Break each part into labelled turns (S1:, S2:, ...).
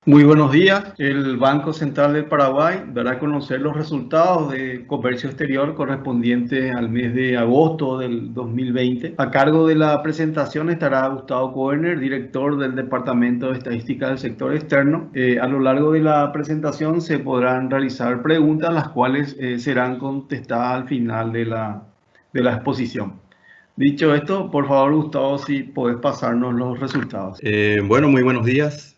S1: Muy buenos días. El Banco Central del Paraguay dará a conocer los resultados de comercio exterior correspondientes al mes de agosto del 2020. A cargo de la presentación estará Gustavo Koerner, director del Departamento de Estadística del Sector Externo. A lo largo de la presentación se podrán realizar preguntas, las cuales serán contestadas al final de la exposición. Dicho esto, por favor, Gustavo, si podés pasarnos los resultados.
S2: Bueno, muy buenos días.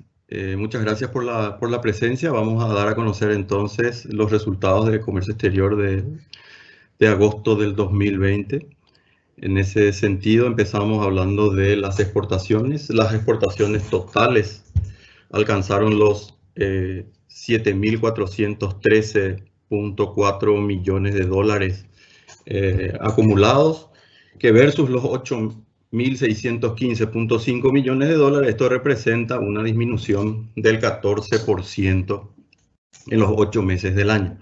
S2: Muchas gracias por la presencia. Vamos a dar a conocer entonces los resultados de comercio exterior de agosto del 2020. En ese sentido, empezamos hablando de las exportaciones. Las exportaciones totales alcanzaron los 7.413.4 millones de dólares acumulados, que versus los 8.615.5 millones de dólares, esto representa una disminución del 14% en los 8 meses del año.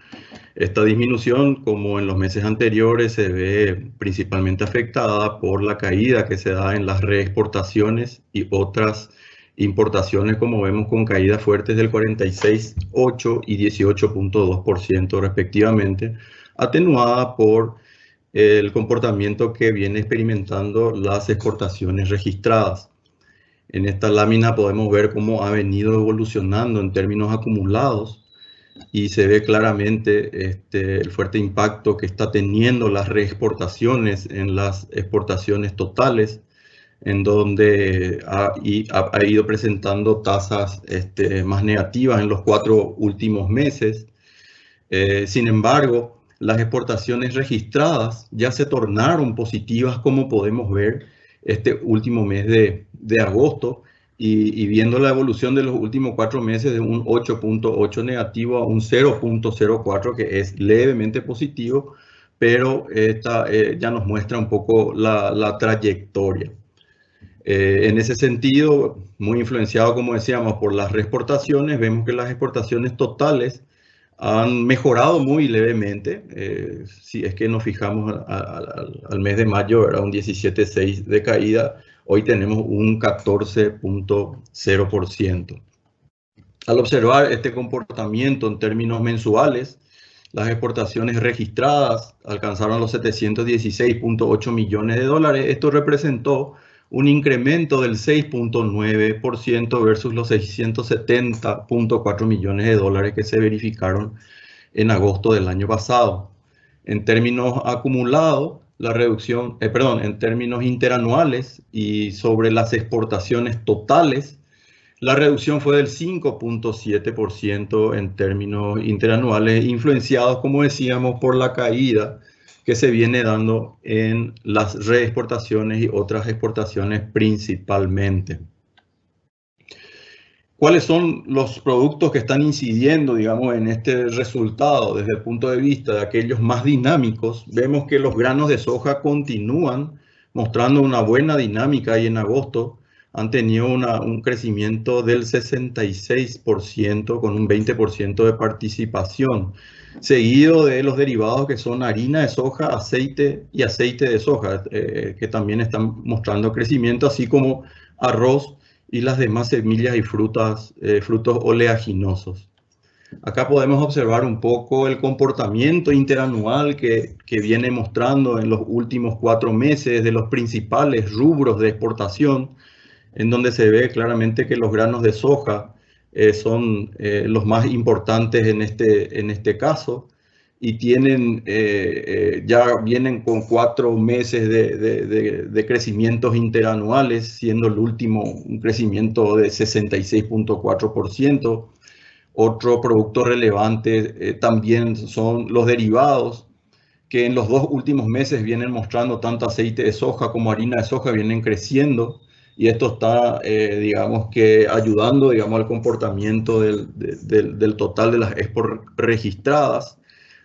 S2: Esta disminución, como en los meses anteriores, se ve principalmente afectada por la caída que se da en las reexportaciones y otras importaciones, como vemos, con caídas fuertes del 46,8% y 18,2% respectivamente, atenuada por el comportamiento que viene experimentando las exportaciones registradas. En esta lámina podemos ver cómo ha venido evolucionando en términos acumulados y se ve claramente el fuerte impacto que está teniendo las reexportaciones en las exportaciones totales, en donde ha ido presentando tasas más negativas en los 4 últimos meses. Sin embargo, las exportaciones registradas ya se tornaron positivas, como podemos ver este último mes de agosto, y viendo la evolución de los últimos 4 meses de un 8,8 negativo a un 0,04, que es levemente positivo, pero ya nos muestra un poco la trayectoria. En ese sentido, muy influenciado, como decíamos, por las reexportaciones, vemos que las exportaciones totales han mejorado muy levemente. Si es que nos fijamos al mes de mayo, era un 17,6 de caída, hoy tenemos un 14,0%. Al observar este comportamiento en términos mensuales, las exportaciones registradas alcanzaron los 716,8 millones de dólares. Esto representó un incremento del 6,9% versus los 670,4 millones de dólares que se verificaron en agosto del año pasado. En términos acumulados, la reducción, en términos interanuales y sobre las exportaciones totales, la reducción fue del 5,7% en términos interanuales, influenciados, como decíamos, por la caída que se viene dando en las reexportaciones y otras exportaciones principalmente. ¿Cuáles son los productos que están incidiendo, digamos, en este resultado desde el punto de vista de aquellos más dinámicos? Vemos que los granos de soja continúan mostrando una buena dinámica y en agosto han tenido un crecimiento del 66% con un 20% de participación, seguido de los derivados que son harina de soja, aceite y aceite de soja, que también están mostrando crecimiento, así como arroz y las demás semillas y frutos oleaginosos. Acá podemos observar un poco el comportamiento interanual que viene mostrando en los últimos 4 meses de los principales rubros de exportación, en donde se ve claramente que los granos de soja son los más importantes en este caso, y tienen, ya vienen con 4 meses de crecimientos interanuales, siendo el último un crecimiento de 66,4%. Otro producto relevante también son los derivados, que en los 2 últimos meses vienen mostrando tanto aceite de soja como harina de soja, vienen creciendo, y esto está, digamos, que ayudando, digamos, al comportamiento del total de las export registradas.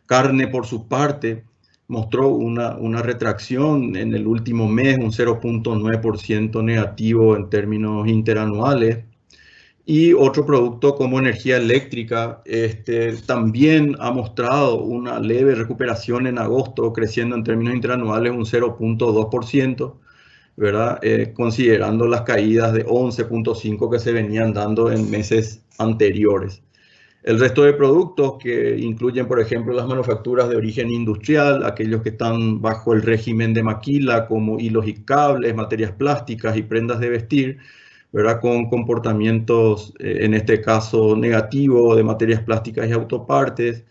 S2: Carne, por su parte, mostró una retracción en el último mes, un 0,9% negativo en términos interanuales. Y otro producto como energía eléctrica también ha mostrado una leve recuperación en agosto, creciendo en términos interanuales un 0,2%. ¿verdad? Considerando las caídas de 11.5 que se venían dando en meses anteriores. El resto de productos que incluyen, por ejemplo, las manufacturas de origen industrial, aquellos que están bajo el régimen de maquila, como hilos y cables, materias plásticas y prendas de vestir, ¿verdad? Con comportamientos, en este caso, negativo de materias plásticas y autopartes,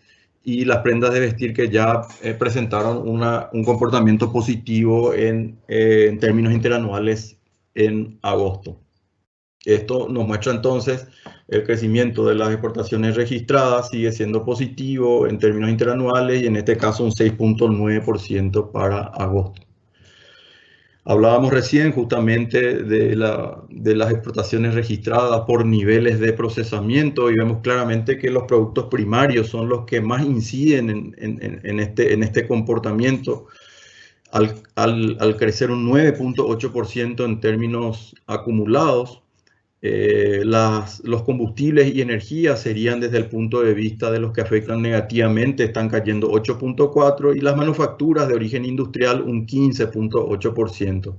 S2: y las prendas de vestir que ya presentaron un comportamiento positivo en términos interanuales en agosto. Esto nos muestra entonces el crecimiento de las exportaciones registradas sigue siendo positivo en términos interanuales y en este caso un 6.9% para agosto. Hablábamos recién justamente de las exportaciones registradas por niveles de procesamiento y vemos claramente que los productos primarios son los que más inciden en este comportamiento. Al crecer un 9.8% en términos acumulados, los combustibles y energía serían desde el punto de vista de los que afectan negativamente, están cayendo 8.4% y las manufacturas de origen industrial un 15.8%.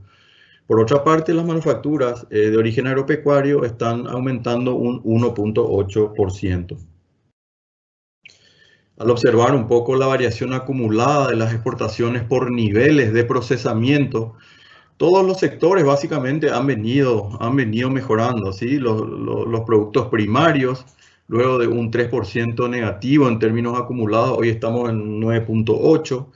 S2: Por otra parte, las manufacturas de origen agropecuario están aumentando un 1.8%. Al observar un poco la variación acumulada de las exportaciones por niveles de procesamiento, todos los sectores básicamente han venido mejorando, ¿sí? Los productos primarios, luego de un 3% negativo en términos acumulados, hoy estamos en 9.8%.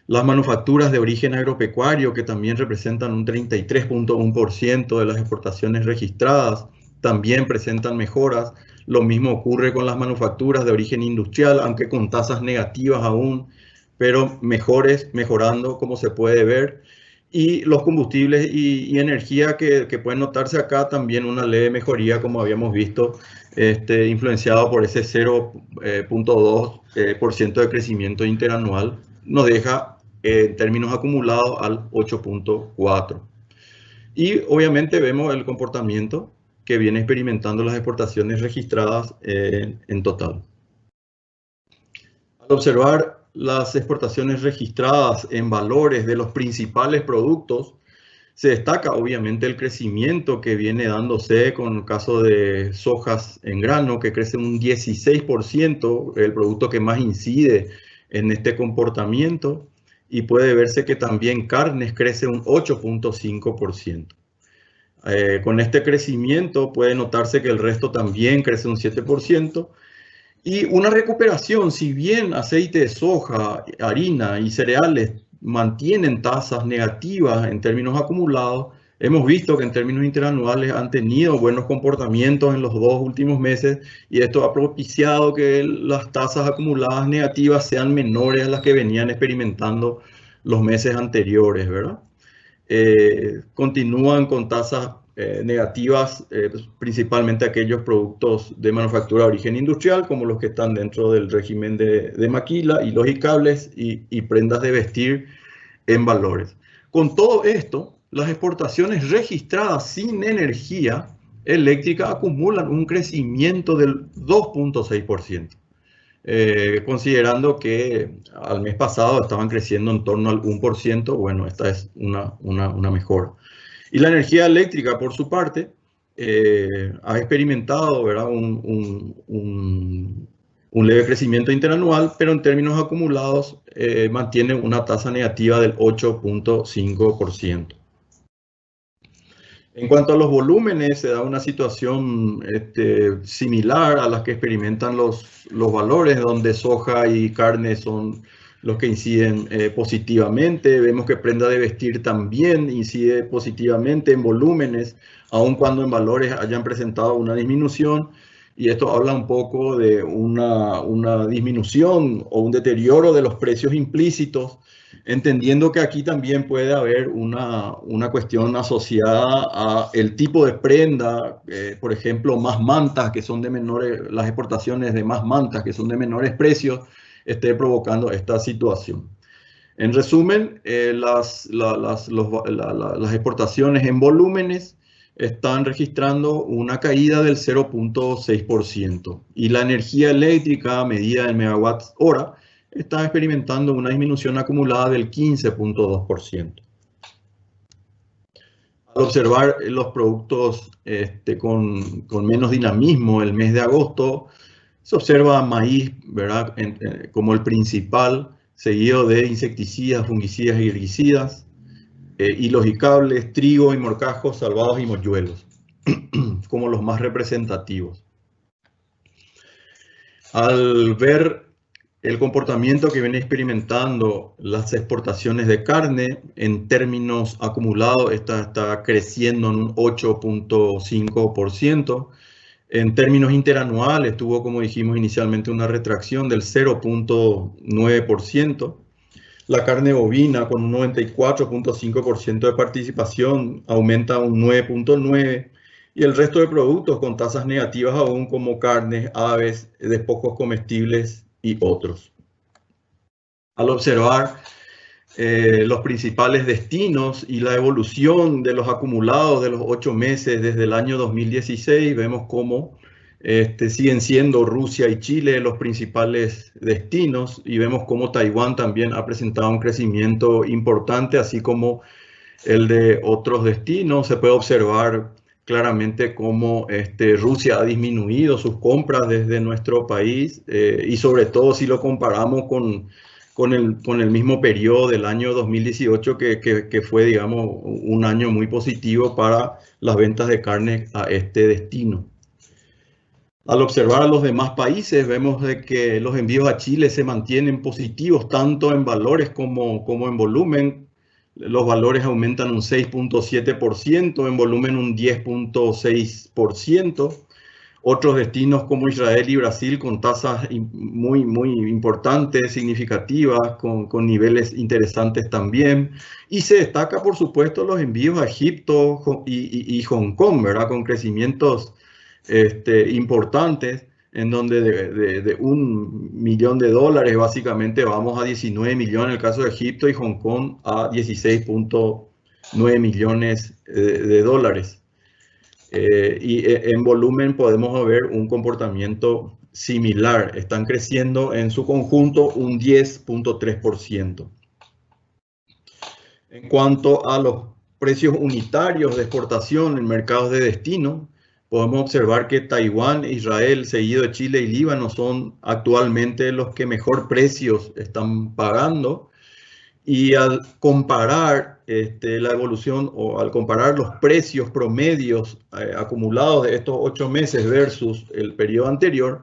S2: Las manufacturas de origen agropecuario, que también representan un 33.1% de las exportaciones registradas, también presentan mejoras. Lo mismo ocurre con las manufacturas de origen industrial, aunque con tasas negativas aún, pero mejorando como se puede ver. Y los combustibles y energía que pueden notarse acá, también una leve mejoría, como habíamos visto, influenciado por ese 0.2% de crecimiento interanual, nos deja en términos acumulados al 8.4%. Y obviamente vemos el comportamiento que viene experimentando las exportaciones registradas en total. Al observar las exportaciones registradas en valores de los principales productos, se destaca obviamente el crecimiento que viene dándose con el caso de sojas en grano, que crece un 16%, el producto que más incide en este comportamiento, y puede verse que también carnes crece un 8.5%. Con este crecimiento puede notarse que el resto también crece un 7%, y una recuperación, si bien aceite de soja, harina y cereales mantienen tasas negativas en términos acumulados, hemos visto que en términos interanuales han tenido buenos comportamientos en los 2 últimos meses y esto ha propiciado que las tasas acumuladas negativas sean menores a las que venían experimentando los meses anteriores, ¿verdad? Continúan con tasas negativas, principalmente aquellos productos de manufactura de origen industrial, como los que están dentro del régimen de maquila, hilos y cables y prendas de vestir en valores. Con todo esto, las exportaciones registradas sin energía eléctrica acumulan un crecimiento del 2.6%. Considerando que al mes pasado estaban creciendo en torno al 1%, bueno, esta es una mejora. Y la energía eléctrica, por su parte, ha experimentado, ¿verdad? un leve crecimiento interanual, pero en términos acumulados mantiene una tasa negativa del 8.5%. En cuanto a los volúmenes, se da una situación similar a las que experimentan los valores, donde soja y carne son los que inciden positivamente. Vemos que prenda de vestir también incide positivamente en volúmenes, aun cuando en valores hayan presentado una disminución. Y esto habla un poco de una disminución o un deterioro de los precios implícitos, entendiendo que aquí también puede haber una cuestión asociada a el tipo de prenda, por ejemplo, más mantas que son de menores, las exportaciones de más mantas que son de menores precios, esté provocando esta situación. En resumen, las exportaciones en volúmenes están registrando una caída del 0.6% y la energía eléctrica medida en megawatts hora está experimentando una disminución acumulada del 15.2%. Al observar los productos con menos dinamismo el mes de agosto, se observa maíz, ¿verdad? Como el principal, seguido de insecticidas, fungicidas y herbicidas, hilos y cables, trigo y morcajos, salvados y mochuelos, como los más representativos. Al ver el comportamiento que viene experimentando las exportaciones de carne, en términos acumulados, está creciendo en un 8.5%. En términos interanuales, tuvo, como dijimos inicialmente, una retracción del 0.9%. La carne bovina, con un 94.5% de participación, aumenta un 9.9%. Y el resto de productos con tasas negativas aún, como carnes, aves, despojos comestibles y otros. Al observar los principales destinos y la evolución de los acumulados de los 8 meses desde el año 2016, vemos cómo siguen siendo Rusia y Chile los principales destinos, y vemos cómo Taiwán también ha presentado un crecimiento importante, así como el de otros destinos. Se puede observar claramente cómo Rusia ha disminuido sus compras desde nuestro país, y sobre todo si lo comparamos con el mismo periodo del año 2018, que fue, digamos, un año muy positivo para las ventas de carne a este destino. Al observar a los demás países, vemos de que los envíos a Chile se mantienen positivos tanto en valores como en volumen. Los valores aumentan un 6.7%, en volumen un 10.6%. Otros destinos como Israel y Brasil con tasas muy importantes, significativas, con niveles interesantes también. Y se destaca, por supuesto, los envíos a Egipto y Hong Kong, ¿verdad? Con crecimientos importantes, en donde de $1 millón básicamente vamos a 19 millones en el caso de Egipto, y Hong Kong a 16.9 millones de dólares. Y en volumen podemos ver un comportamiento similar. Están creciendo en su conjunto un 10.3%. En cuanto a los precios unitarios de exportación en mercados de destino, podemos observar que Taiwán, Israel, seguido de Chile y Líbano, son actualmente los que mejor precios están pagando. Y al comparar la evolución, o al comparar los precios promedios acumulados de estos 8 meses versus el periodo anterior,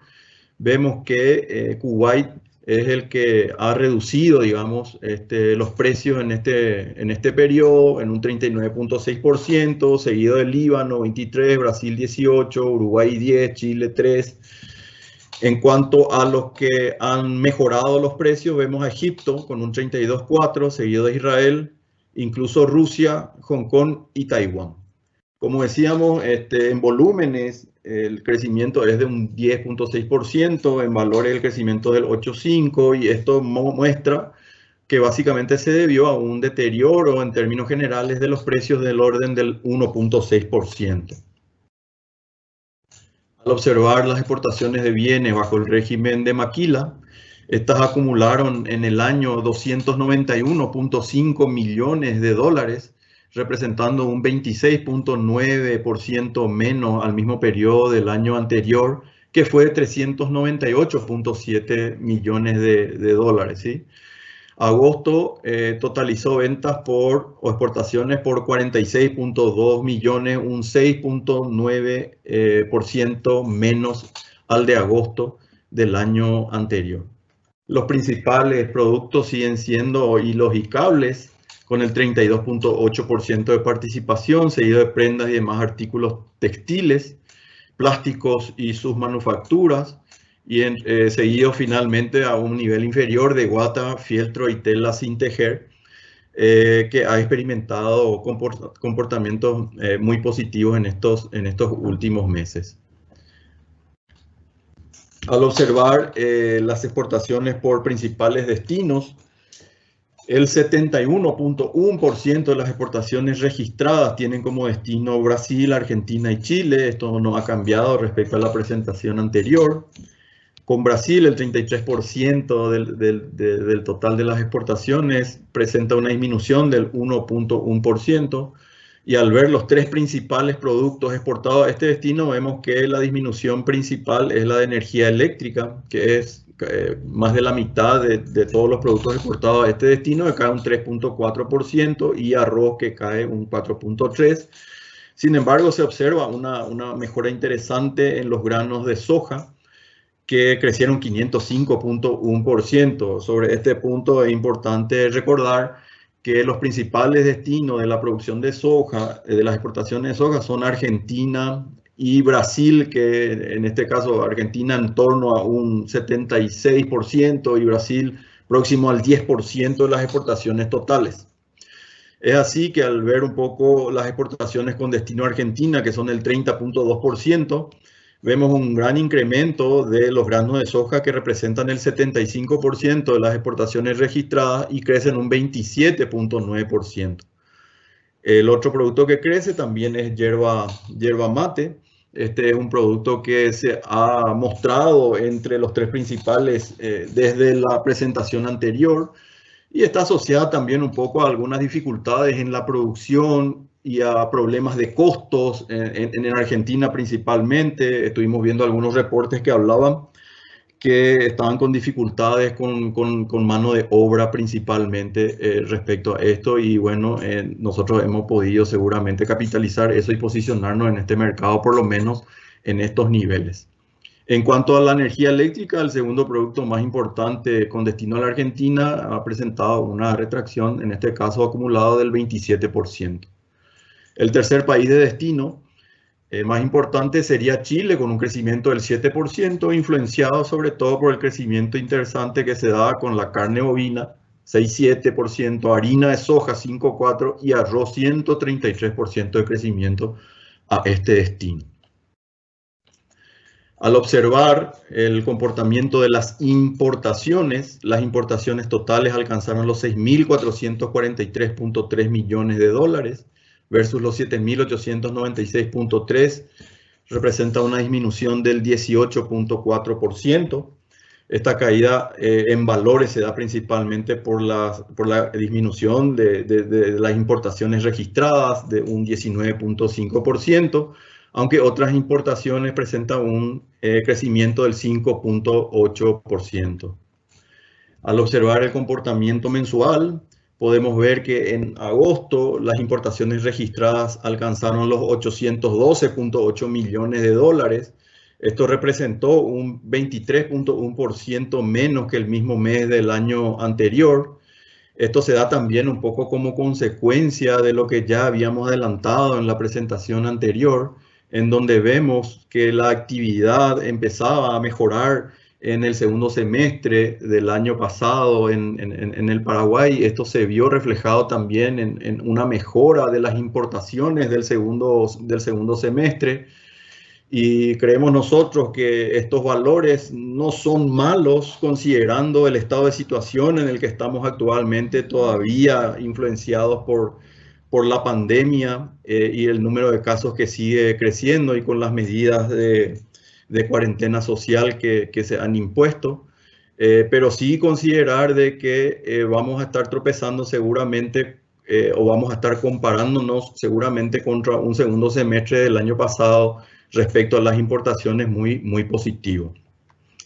S2: vemos que Kuwait es el que ha reducido, digamos, los precios en este periodo en un 39.6%, seguido del Líbano 23%, Brasil 18%, Uruguay 10%, Chile 3%. En cuanto a los que han mejorado los precios, vemos a Egipto con un 32.4%, seguido de Israel, incluso Rusia, Hong Kong y Taiwán. Como decíamos, en volúmenes el crecimiento es de un 10.6%, en valores el crecimiento del 8.5%, y esto muestra que básicamente se debió a un deterioro en términos generales de los precios del orden del 1.6%. Al observar las exportaciones de bienes bajo el régimen de Maquila, estas acumularon en el año 291.5 millones de dólares, representando un 26.9% menos al mismo periodo del año anterior, que fue 398.7 millones de dólares, ¿sí? Agosto totalizó ventas o exportaciones por 46.2 millones, un 6.9% menos al de agosto del año anterior. Los principales productos siguen siendo hilos y cables, con el 32.8% de participación, seguido de prendas y demás artículos textiles, plásticos y sus manufacturas, y seguido finalmente a un nivel inferior de guata, fieltro y tela sin tejer, que ha experimentado comportamientos muy positivos en estos últimos meses. Al observar las exportaciones por principales destinos, el 71.1% de las exportaciones registradas tienen como destino Brasil, Argentina y Chile. Esto no ha cambiado respecto a la presentación anterior. Con Brasil, el 33% del total de las exportaciones presenta una disminución del 1.1%. Y al ver los tres principales productos exportados a este destino, vemos que la disminución principal es la de energía eléctrica, que es más de la mitad de todos los productos exportados a este destino, que cae un 3.4%, y arroz, que cae un 4.3%. Sin embargo, se observa una mejora interesante en los granos de soja, que crecieron 505.1%. Sobre este punto es importante recordar que los principales destinos de la producción de soja, de las exportaciones de soja, son Argentina y Brasil, que en este caso Argentina en torno a un 76% y Brasil próximo al 10% de las exportaciones totales. Es así que al ver un poco las exportaciones con destino a Argentina, que son el 30.2%, vemos un gran incremento de los granos de soja, que representan el 75% de las exportaciones registradas y crecen un 27.9%. El otro producto que crece también es yerba mate. Este es un producto que se ha mostrado entre los tres principales desde la presentación anterior, y está asociada también un poco a algunas dificultades en la producción y a problemas de costos en Argentina principalmente. Estuvimos viendo algunos reportes que hablaban que estaban con dificultades con mano de obra principalmente respecto a esto, y bueno, nosotros hemos podido seguramente capitalizar eso y posicionarnos en este mercado, por lo menos en estos niveles. En cuanto a la energía eléctrica, el segundo producto más importante con destino a la Argentina ha presentado una retracción, en este caso acumulado, del 27%. El tercer país de destino más importante sería Chile, con un crecimiento del 7%, influenciado sobre todo por el crecimiento interesante que se da con la carne bovina, 6,7%, harina de soja, 5,4%, y arroz, 133% de crecimiento a este destino. Al observar el comportamiento de las importaciones totales alcanzaron los 6.443.3 millones de dólares versus los 7.896.3, representa una disminución del 18.4%. Esta caída en valores se da principalmente por la disminución de las importaciones registradas de un 19.5%, aunque otras importaciones presentan un crecimiento del 5.8%. Al observar el comportamiento mensual, podemos ver que en agosto las importaciones registradas alcanzaron los 812.8 millones de dólares. Esto representó un 23.1% menos que el mismo mes del año anterior. Esto se da también un poco como consecuencia de lo que ya habíamos adelantado en la presentación anterior, en donde vemos que la actividad empezaba a mejorar en el segundo semestre del año pasado en el Paraguay. Esto se vio reflejado también en una mejora de las importaciones del segundo semestre. Y creemos nosotros que estos valores no son malos, considerando el estado de situación en el que estamos actualmente, todavía influenciados por la pandemia y el número de casos que sigue creciendo, y con las medidas de cuarentena social que se han impuesto. Pero sí considerar de que vamos a estar tropezando seguramente o vamos a estar comparándonos seguramente contra un segundo semestre del año pasado respecto a las importaciones muy positivo.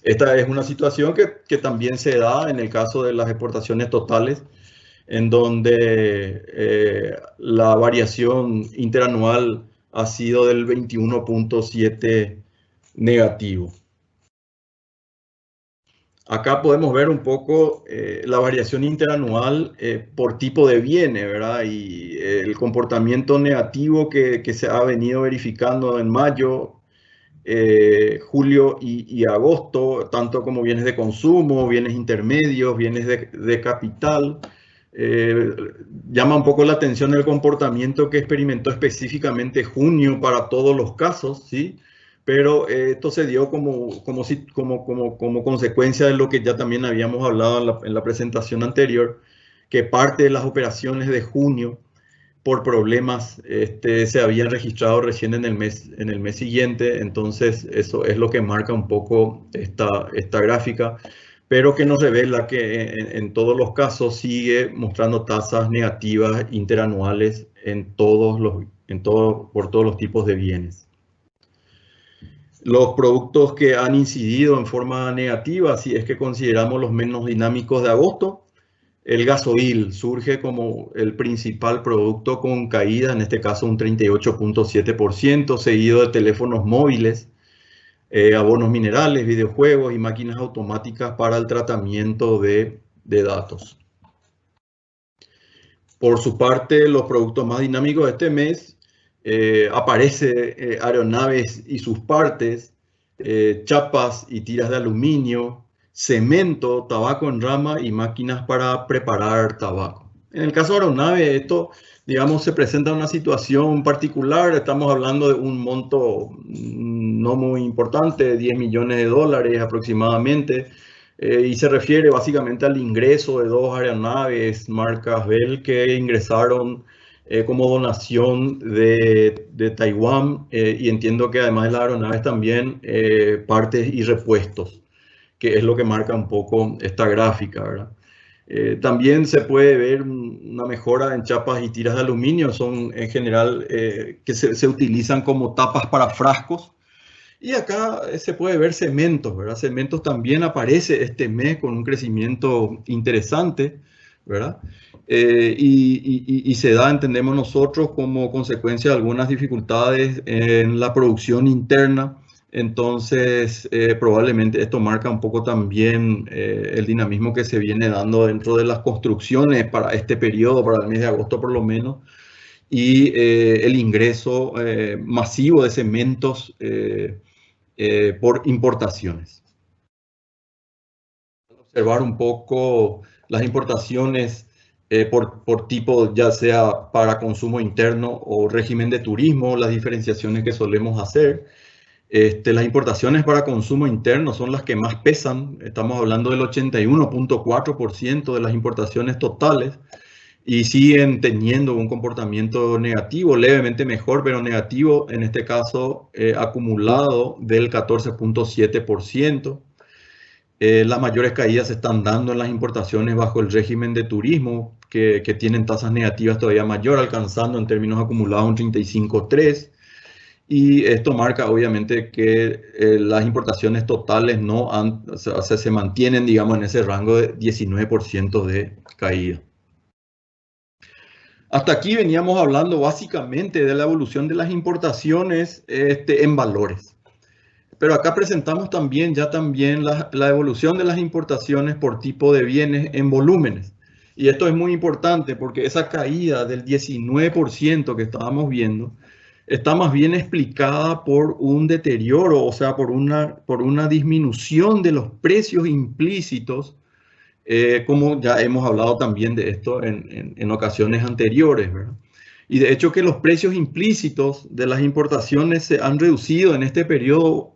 S2: Esta es una situación que también se da en el caso de las exportaciones totales, en donde la variación interanual ha sido del 21.7 negativo. Acá podemos ver un poco la variación interanual por tipo de bienes, ¿verdad? Y el comportamiento negativo que se ha venido verificando en mayo, julio y agosto, tanto como bienes de consumo, bienes intermedios, bienes de capital. Llama un poco la atención el comportamiento que experimentó específicamente junio para todos los casos, ¿sí? Pero esto se dio como consecuencia de lo que ya también habíamos hablado en la presentación anterior, que parte de las operaciones de junio por problemas se habían registrado recién en el mes siguiente. Entonces eso es lo que marca un poco esta gráfica. pero que nos revela que en todos los casos sigue mostrando tasas negativas interanuales por todos los tipos de bienes. Los productos que han incidido en forma negativa, si es que consideramos los menos dinámicos de agosto, el gasoil surge como el principal producto con caída, en este caso un 38.7%, seguido de teléfonos móviles, abonos minerales, videojuegos y máquinas automáticas para el tratamiento de datos. Por su parte, los productos más dinámicos de este mes aparece aeronaves y sus partes, chapas y tiras de aluminio, cemento, tabaco en rama y máquinas para preparar tabaco. En el caso de aeronaves, esto, digamos, se presenta una situación particular. Estamos hablando de un monto no muy importante, 10 millones de dólares aproximadamente, y se refiere básicamente al ingreso de dos aeronaves marcas Bell que ingresaron como donación de Taiwán, y entiendo que además de las aeronaves también partes y repuestos, que es lo que marca un poco esta gráfica, ¿verdad? También se puede ver una mejora en chapas y tiras de aluminio, son en general que se utilizan como tapas para frascos. Y acá se puede ver cementos, ¿verdad? Cementos también aparece este mes con un crecimiento interesante, ¿verdad? Y se da, entendemos nosotros, como consecuencia de algunas dificultades en la producción interna. Entonces, probablemente esto marca un poco también el dinamismo que se viene dando dentro de las construcciones para este periodo, para el mes de agosto por lo menos, y el ingreso masivo de cementos por importaciones. Observar un poco las importaciones por tipo, ya sea para consumo interno o régimen de turismo, las diferenciaciones que solemos hacer. Las importaciones para consumo interno son las que más pesan. Estamos hablando del 81.4% de las importaciones totales y siguen teniendo un comportamiento negativo, levemente mejor, pero negativo, en este caso acumulado del 14.7%. Las mayores caídas se están dando en las importaciones bajo el régimen de turismo, que tienen tasas negativas todavía mayor, alcanzando en términos acumulados un 35.3%. Y esto marca obviamente que las importaciones totales se mantienen, digamos, en ese rango de 19% de caída. Hasta aquí veníamos hablando básicamente de la evolución de las importaciones en valores. Pero acá presentamos también la evolución de las importaciones por tipo de bienes en volúmenes. Y esto es muy importante porque esa caída del 19% que estábamos viendo está más bien explicada por un deterioro, o sea, por una disminución de los precios implícitos, como ya hemos hablado también de esto en ocasiones anteriores, ¿verdad? Y de hecho que los precios implícitos de las importaciones se han reducido en este periodo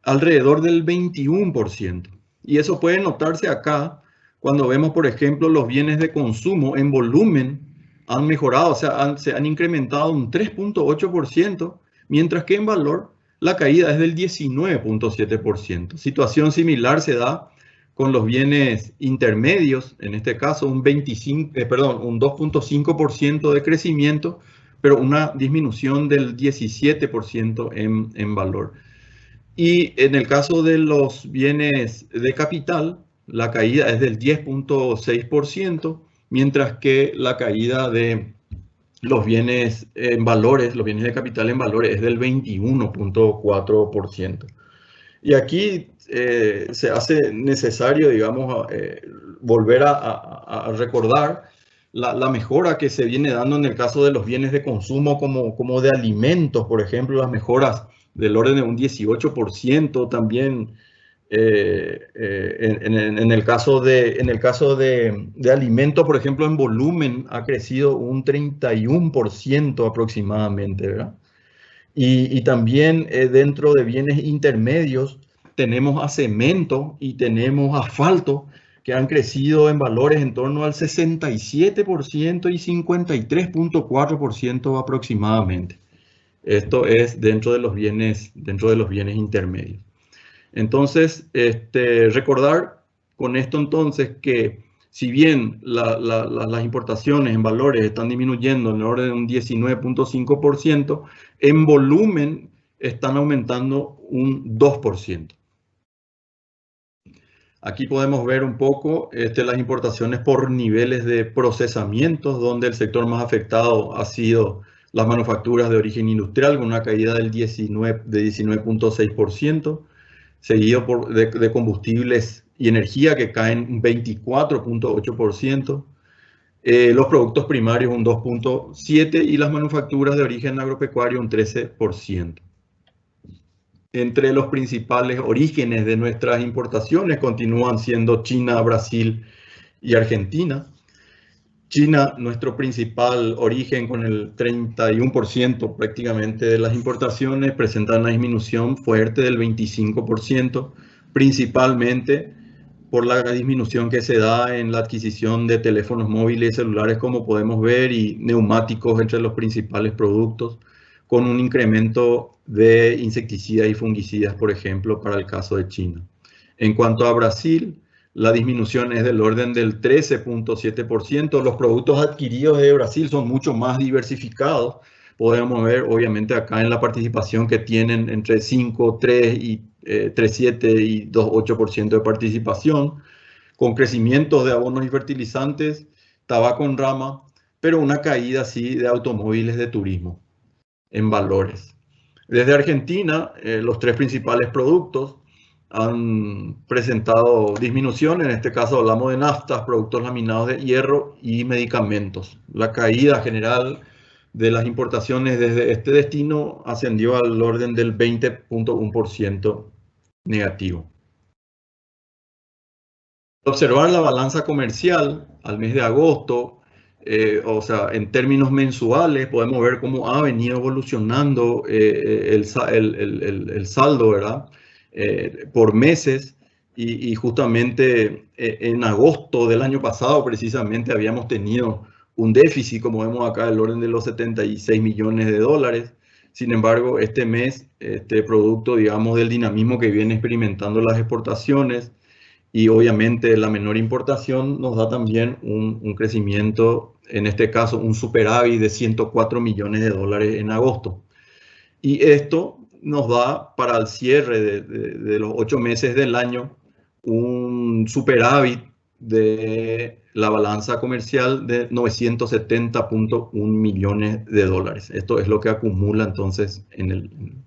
S2: alrededor del 21%. Y eso puede notarse acá cuando vemos, por ejemplo, los bienes de consumo en volumen han mejorado, o sea, se han incrementado un 3.8%, mientras que en valor la caída es del 19.7%. Situación similar se da con los bienes intermedios, en este caso un 2.5% de crecimiento, pero una disminución del 17% en valor. Y en el caso de los bienes de capital, la caída es del 10.6%, mientras que la caída de los bienes en valores, los bienes de capital en valores, es del 21.4%. Y aquí se hace necesario, digamos, volver a recordar la mejora que se viene dando en el caso de los bienes de consumo como de alimentos, por ejemplo, las mejoras del orden de un 18%, también en el caso de alimentos, por ejemplo, en volumen ha crecido un 31% aproximadamente, ¿verdad? Y también dentro de bienes intermedios tenemos a cemento y tenemos asfalto, que han crecido en valores en torno al 67% y 53.4% aproximadamente. Esto es dentro de los bienes intermedios. Entonces, recordar con esto entonces que si bien las importaciones en valores están disminuyendo en el orden de un 19.5%, en volumen están aumentando un 2%. Aquí podemos ver un poco las importaciones por niveles de procesamientos, donde el sector más afectado ha sido las manufacturas de origen industrial, con una caída de 19.6%, seguido de combustibles y energía, que caen un 24.8%, los productos primarios un 2.7% y las manufacturas de origen agropecuario un 13%. Entre los principales orígenes de nuestras importaciones continúan siendo China, Brasil y Argentina. China, nuestro principal origen, con el 31% prácticamente de las importaciones, presenta una disminución fuerte del 25%, principalmente por la disminución que se da en la adquisición de teléfonos móviles y celulares, como podemos ver, y neumáticos entre los principales productos, con un incremento de insecticidas y fungicidas, por ejemplo, para el caso de China. En cuanto a Brasil, la disminución es del orden del 13.7%. Los productos adquiridos de Brasil son mucho más diversificados. Podemos ver, obviamente, acá en la participación que tienen entre 5, 3 y 3,7 y 2,8% de participación, con crecimientos de abonos y fertilizantes, tabaco en rama, pero una caída sí de automóviles de turismo en valores. Desde Argentina, los tres principales productos han presentado disminución. En este caso hablamos de naftas, productos laminados de hierro y medicamentos. La caída general de las importaciones desde este destino ascendió al orden del 20.1% negativo. Observar la balanza comercial al mes de agosto, o sea, en términos mensuales, podemos ver cómo ha venido evolucionando el saldo, ¿verdad? Por meses, y justamente en agosto del año pasado precisamente habíamos tenido un déficit, como vemos acá, del orden de los 76 millones de dólares. Sin embargo, este mes, producto, digamos, del dinamismo que viene experimentando las exportaciones, y obviamente la menor importación, nos da también un crecimiento, en este caso un superávit de 104 millones de dólares en agosto. Y esto nos da para el cierre de los 8 meses del año un superávit de la balanza comercial de 970.1 millones de dólares. Esto es lo que acumula entonces en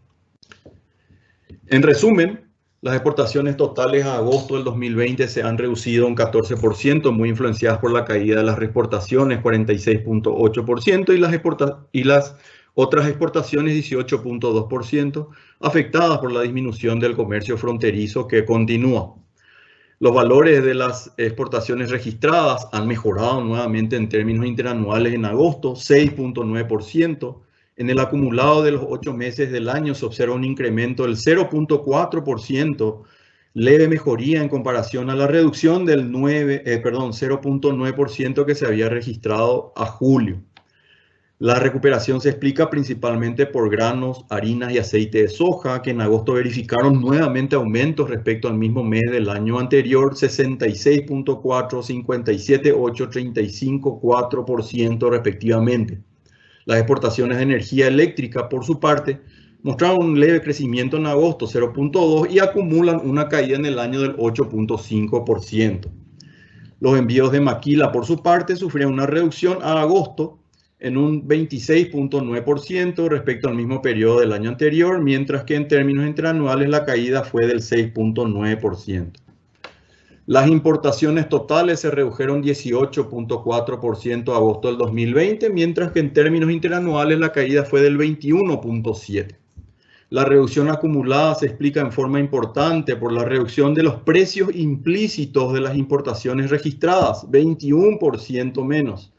S2: resumen. Las exportaciones totales a agosto del 2020 se han reducido un 14%, muy influenciadas por la caída de las reexportaciones, 46.8%, y las otras exportaciones, 18.2%, afectadas por la disminución del comercio fronterizo que continúa. Los valores de las exportaciones registradas han mejorado nuevamente en términos interanuales en agosto, 6.9%. En el acumulado de los 8 meses del año se observa un incremento del 0.4%, leve mejoría en comparación a la reducción del 0.9% que se había registrado a julio. La recuperación se explica principalmente por granos, harinas y aceite de soja, que en agosto verificaron nuevamente aumentos respecto al mismo mes del año anterior, 66.4%, 57.8%, 35.4% respectivamente. Las exportaciones de energía eléctrica, por su parte, mostraron un leve crecimiento en agosto, 0.2%, y acumulan una caída en el año del 8.5%. Los envíos de maquila, por su parte, sufrieron una reducción a agosto en un 26.9% respecto al mismo periodo del año anterior, mientras que en términos interanuales la caída fue del 6.9%. Las importaciones totales se redujeron 18.4% a agosto del 2020, mientras que en términos interanuales la caída fue del 21.7%. La reducción acumulada se explica en forma importante por la reducción de los precios implícitos de las importaciones registradas, 21% menos.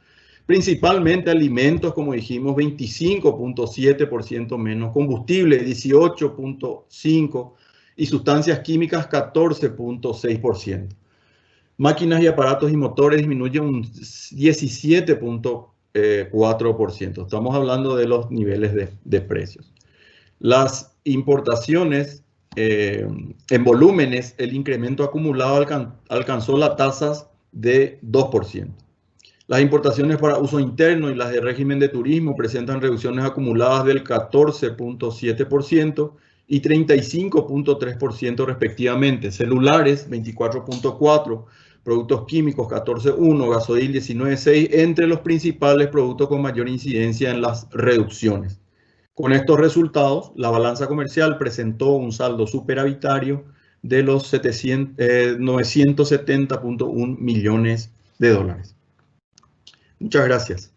S2: Principalmente alimentos, como dijimos, 25.7% menos, combustible 18.5%, y sustancias químicas 14.6%. Máquinas y aparatos y motores disminuyen un 17.4%. Estamos hablando de los niveles de precios. Las importaciones en volúmenes, el incremento acumulado alcanzó las tasas de 2%. Las importaciones para uso interno y las de régimen de turismo presentan reducciones acumuladas del 14.7% y 35.3% respectivamente. Celulares, 24.4%, productos químicos, 14.1%, gasoil, 19.6%, entre los principales productos con mayor incidencia en las reducciones. Con estos resultados, la balanza comercial presentó un saldo superavitario de los 970.1 millones de dólares. Muchas gracias.